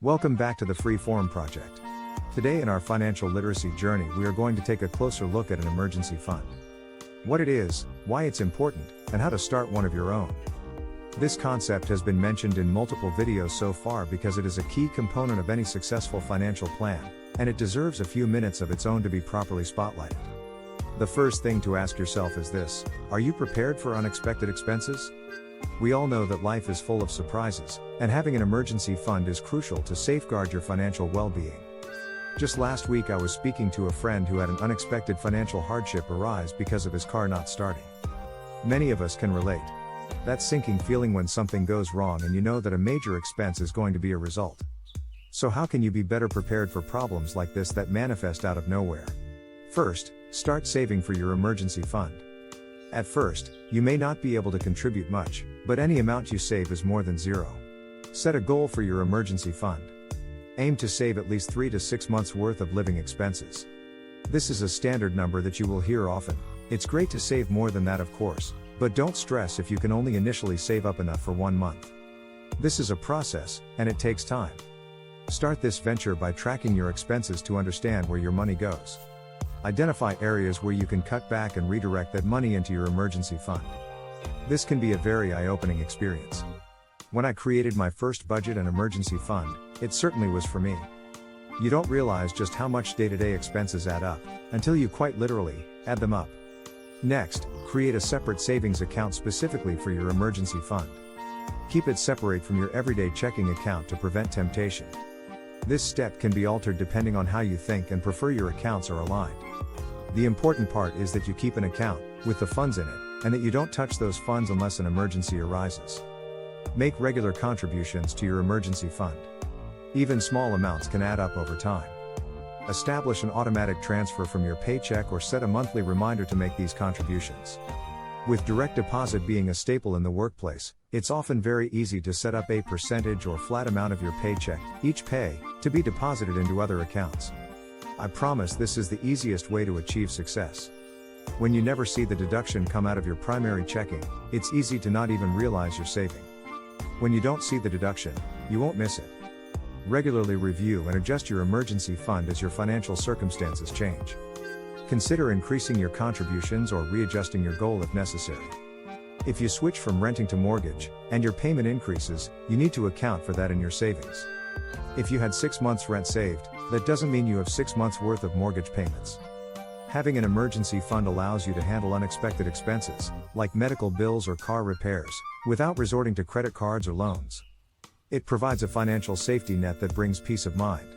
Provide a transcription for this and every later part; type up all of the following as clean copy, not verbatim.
Welcome back to the Free Forum Project. Today in our financial literacy journey we are going to take a closer look at an emergency fund. What it is, why it's important, and how to start one of your own. This concept has been mentioned in multiple videos so far because it is a key component of any successful financial plan, and it deserves a few minutes of its own to be properly spotlighted. The first thing to ask yourself is this: are you prepared for unexpected expenses? We all know that life is full of surprises, and having an emergency fund is crucial to safeguard your financial well-being. Just last week I was speaking to a friend who had an unexpected financial hardship arise because of his car not starting. Many of us can relate. That sinking feeling when something goes wrong and you know that a major expense is going to be a result. So how can you be better prepared for problems like this that manifest out of nowhere? First, start saving for your emergency fund. At first, you may not be able to contribute much, but any amount you save is more than zero. Set a goal for your emergency fund. Aim to save at least 3 to 6 months worth of living expenses. This is a standard number that you will hear often. It's great to save more than that, of course, but don't stress if you can only initially save up enough for 1 month. This is a process, and it takes time. Start this venture by tracking your expenses to understand where your money goes. Identify areas where you can cut back and redirect that money into your emergency fund. This can be a very eye-opening experience. When I created my first budget and emergency fund, it certainly was for me. You don't realize just how much day-to-day expenses add up, until you quite literally add them up. Next, create a separate savings account specifically for your emergency fund. Keep it separate from your everyday checking account to prevent temptation. This step can be altered depending on how you think and prefer your accounts are aligned. The important part is that you keep an account, with the funds in it, and that you don't touch those funds unless an emergency arises. Make regular contributions to your emergency fund. Even small amounts can add up over time. Establish an automatic transfer from your paycheck or set a monthly reminder to make these contributions. With direct deposit being a staple in the workplace, it's often very easy to set up a percentage or flat amount of your paycheck, each pay, to be deposited into other accounts. I promise this is the easiest way to achieve success. When you never see the deduction come out of your primary checking, it's easy to not even realize you're saving. When you don't see the deduction, you won't miss it. Regularly review and adjust your emergency fund as your financial circumstances change. Consider increasing your contributions or readjusting your goal if necessary. If you switch from renting to mortgage, and your payment increases, you need to account for that in your savings. If you had 6 months rent saved, that doesn't mean you have 6 months worth of mortgage payments. Having an emergency fund allows you to handle unexpected expenses, like medical bills or car repairs, without resorting to credit cards or loans. It provides a financial safety net that brings peace of mind.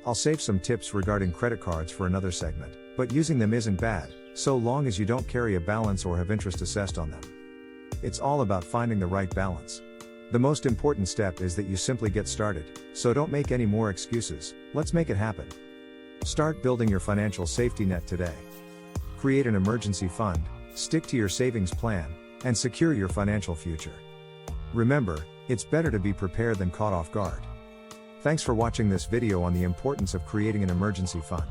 I'll save some tips regarding credit cards for another segment, but using them isn't bad, so long as you don't carry a balance or have interest assessed on them. It's all about finding the right balance. The most important step is that you simply get started, so don't make any more excuses. Let's make it happen. Start building your financial safety net today. Create an emergency fund, stick to your savings plan, and secure your financial future. Remember, it's better to be prepared than caught off guard. Thanks for watching this video on the importance of creating an emergency fund.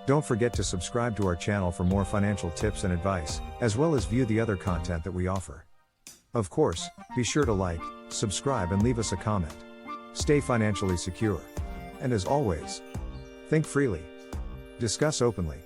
Don't forget to subscribe to our channel for more financial tips and advice, as well as view the other content that we offer. Of course, be sure to like, subscribe and leave us a comment. Stay financially secure. And as always, think freely. Discuss openly.